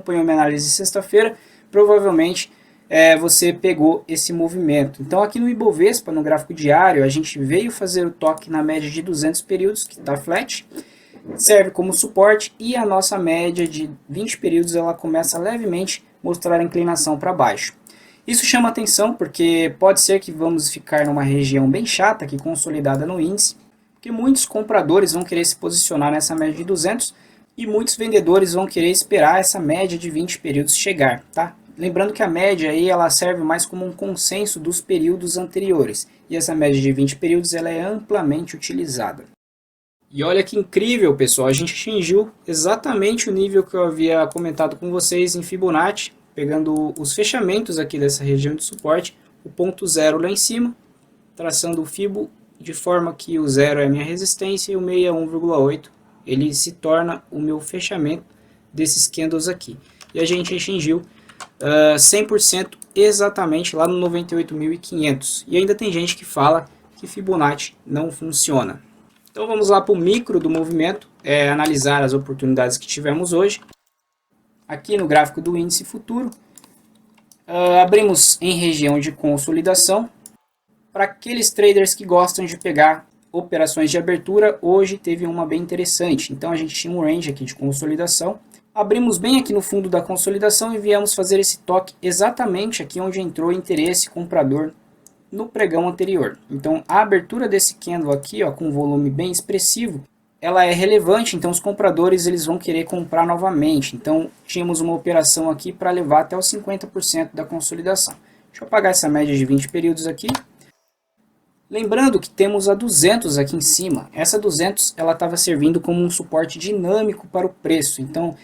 acompanhou minha análise de sexta-feira, provavelmente você pegou esse movimento. Então aqui no Ibovespa, no gráfico diário, a gente veio fazer o toque na média de 200 períodos, que está flat, serve como suporte, e a nossa média de 20 períodos ela começa a levemente mostrar a inclinação para baixo. Isso chama atenção porque pode ser que vamos ficar numa região bem chata aqui, consolidada no índice, porque muitos compradores vão querer se posicionar nessa média de 200 e muitos vendedores vão querer esperar essa média de 20 períodos chegar, tá? Lembrando que a média aí ela serve mais como um consenso dos períodos anteriores, e essa média de 20 períodos ela é amplamente utilizada. E olha que incrível, pessoal, a gente atingiu exatamente o nível que eu havia comentado com vocês em Fibonacci, pegando os fechamentos aqui dessa região de suporte, o ponto zero lá em cima, traçando o Fibo de forma que o zero é a minha resistência e o meio é 1,8, ele se torna o meu fechamento desses candles aqui. E a gente atingiu 100% exatamente lá no 98.500. E ainda tem gente que fala que Fibonacci não funciona. Então vamos lá para o micro do movimento, analisar as oportunidades que tivemos hoje. Aqui no gráfico do índice futuro, abrimos em região de consolidação. Para aqueles traders que gostam de pegar operações de abertura, hoje teve uma bem interessante. Então a gente tinha um range aqui de consolidação. Abrimos bem aqui no fundo da consolidação e viemos fazer esse toque exatamente aqui onde entrou o interesse comprador no pregão anterior. Então a abertura desse candle aqui, ó, com volume bem expressivo, ela é relevante, então os compradores eles vão querer comprar novamente. Então tínhamos uma operação aqui para levar até os 50% da consolidação. Deixa eu apagar essa média de 20 períodos aqui. Lembrando que temos a 200 aqui em cima. Essa 200 ela estava servindo como um suporte dinâmico para o preço. Então,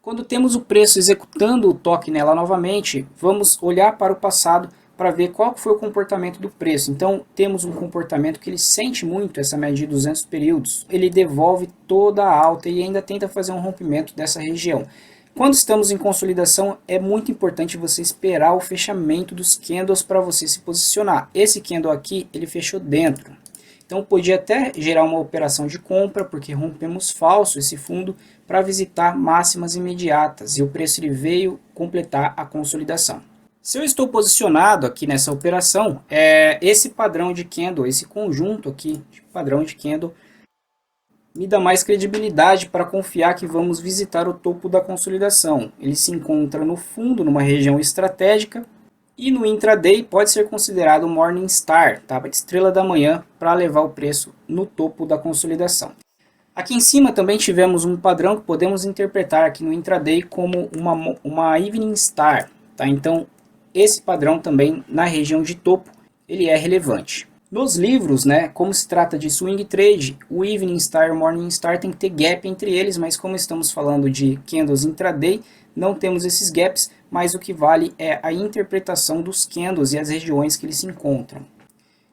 quando temos o preço executando o toque nela novamente, vamos olhar para o passado para ver qual foi o comportamento do preço. Então, temos um comportamento que ele sente muito essa média de 200 períodos. Ele devolve toda a alta e ainda tenta fazer um rompimento dessa região. Quando estamos em consolidação, é muito importante você esperar o fechamento dos candles para você se posicionar. Esse candle aqui, ele fechou dentro. Então, podia até gerar uma operação de compra, porque rompemos falso esse fundo para visitar máximas imediatas. E o preço ele veio completar a consolidação. Se eu estou posicionado aqui nessa operação, esse padrão de candle, esse conjunto aqui de padrão de candle, me dá mais credibilidade para confiar que vamos visitar o topo da consolidação. Ele se encontra no fundo, numa região estratégica, e no intraday pode ser considerado Morning Star, tá? Estrela da manhã, para levar o preço no topo da consolidação. Aqui em cima também tivemos um padrão que podemos interpretar aqui no intraday como uma Evening Star, tá? Então, esse padrão também na região de topo, ele é relevante. Nos livros, né, como se trata de swing trade, o Evening Star e o Morning Star tem que ter gap entre eles, mas como estamos falando de candles intraday, não temos esses gaps, mas o que vale é a interpretação dos candles e as regiões que eles se encontram.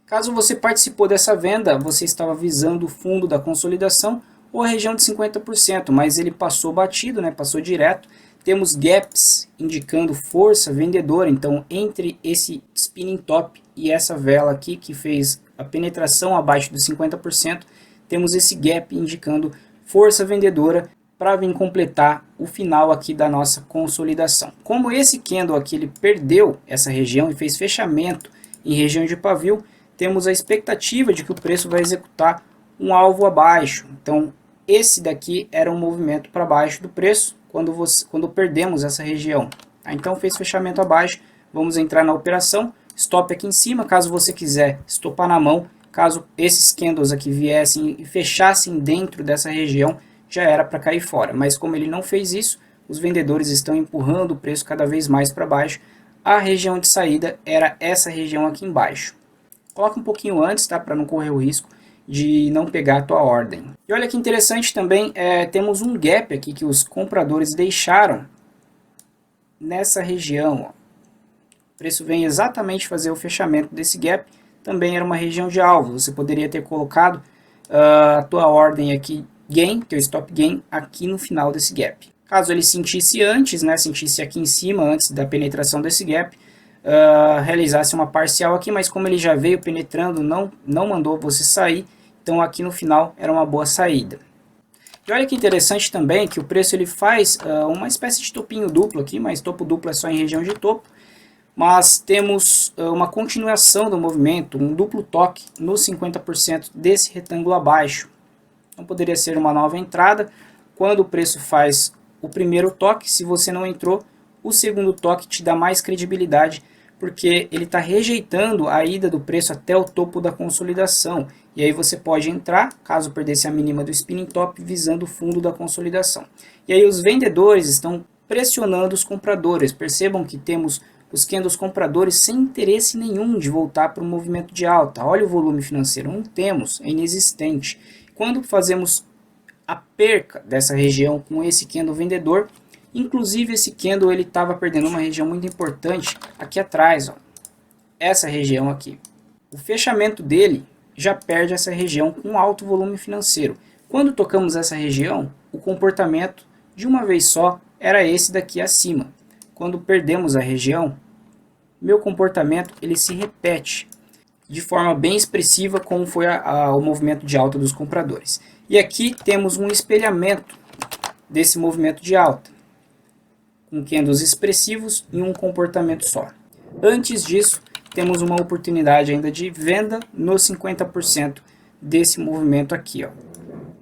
Caso você participou dessa venda, você estava visando o fundo da consolidação ou a região de 50%, mas ele passou batido, né, passou direto. Temos gaps indicando força vendedora, então entre esse spinning top e essa vela aqui que fez a penetração abaixo dos 50%, temos esse gap indicando força vendedora para vir completar o final aqui da nossa consolidação. Como esse candle aqui ele perdeu essa região e fez fechamento em região de pavio, temos a expectativa de que o preço vai executar um alvo abaixo. Então esse daqui era um movimento para baixo do preço, quando perdemos essa região. Então fez fechamento abaixo, vamos entrar na operação, stop aqui em cima, caso você quiser estopar na mão, caso esses candles aqui viessem e fechassem dentro dessa região, já era para cair fora. Mas como ele não fez isso, os vendedores estão empurrando o preço cada vez mais para baixo. A região de saída era essa região aqui embaixo. Coloca um pouquinho antes, tá, para não correr o risco de não pegar a tua ordem. E olha que interessante também, temos um gap aqui que os compradores deixaram nessa região. Ó. O preço vem exatamente fazer o fechamento desse gap, também era uma região de alvo. Você poderia ter colocado a tua ordem aqui, gain, teu stop gain, aqui no final desse gap. Caso ele sentisse antes, né, sentisse aqui em cima, antes da penetração desse gap, realizasse uma parcial aqui, mas como ele já veio penetrando, não mandou você sair, então aqui no final era uma boa saída. E olha que interessante também que o preço ele faz uma espécie de topinho duplo aqui, mas topo duplo é só em região de topo. Mas temos uma continuação do movimento, um duplo toque nos 50% desse retângulo abaixo. Então poderia ser uma nova entrada. Quando o preço faz o primeiro toque, se você não entrou, o segundo toque te dá mais credibilidade, porque ele está rejeitando a ida do preço até o topo da consolidação. E aí você pode entrar, caso perdesse a mínima do spinning top, visando o fundo da consolidação. E aí os vendedores estão pressionando os compradores. Percebam que temos os candles compradores sem interesse nenhum de voltar para o movimento de alta. Olha o volume financeiro, não temos, é inexistente. Quando fazemos a perca dessa região com esse candle vendedor, inclusive esse candle ele estava perdendo uma região muito importante aqui atrás, ó, essa região aqui. O fechamento dele já perde essa região com alto volume financeiro. Quando tocamos essa região, o comportamento de uma vez só era esse daqui acima. Quando perdemos a região, meu comportamento ele se repete de forma bem expressiva como foi o movimento de alta dos compradores. E aqui temos um espelhamento desse movimento de alta, com candles expressivos e um comportamento só. Antes disso, temos uma oportunidade ainda de venda nos 50% desse movimento aqui, ó.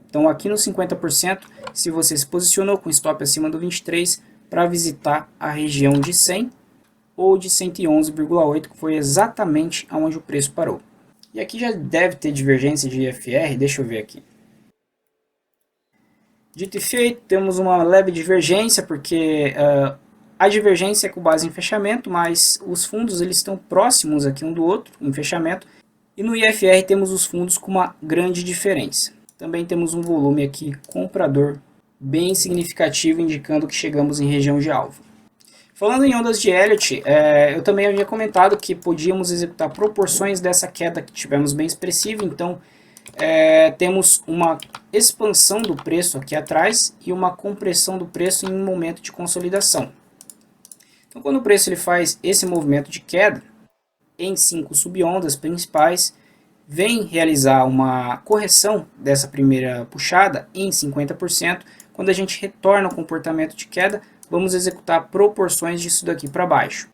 Então aqui no 50%, se você se posicionou com stop acima do 23, para visitar a região de 100 ou de 111,8, que foi exatamente onde o preço parou. E aqui já deve ter divergência de IFR, deixa eu ver aqui. Dito e feito, temos uma leve divergência, porque a divergência é com base em fechamento, mas os fundos eles estão próximos aqui um do outro, em fechamento, e no IFR temos os fundos com uma grande diferença. Também temos um volume aqui comprador bem significativo, indicando que chegamos em região de alvo. Falando em ondas de Elliott, eu também havia comentado que podíamos executar proporções dessa queda que tivemos bem expressiva, então temos uma expansão do preço aqui atrás e uma compressão do preço em um momento de consolidação. Então quando o preço ele faz esse movimento de queda em 5 subondas principais, vem realizar uma correção dessa primeira puxada em 50%, quando a gente retorna ao comportamento de queda, vamos executar proporções disso daqui para baixo.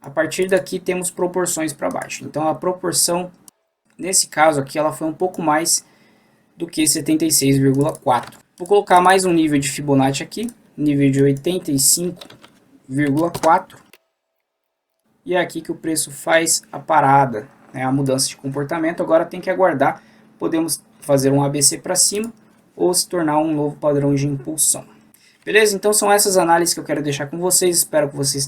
A partir daqui temos proporções para baixo. Então a proporção, nesse caso aqui, ela foi um pouco mais do que 76,4. Vou colocar mais um nível de Fibonacci aqui, nível de 85,4. E é aqui que o preço faz a parada, né, a mudança de comportamento. Agora tem que aguardar, podemos fazer um ABC para cima ou se tornar um novo padrão de impulsão. Beleza? Então são essas análises que eu quero deixar com vocês, espero que vocês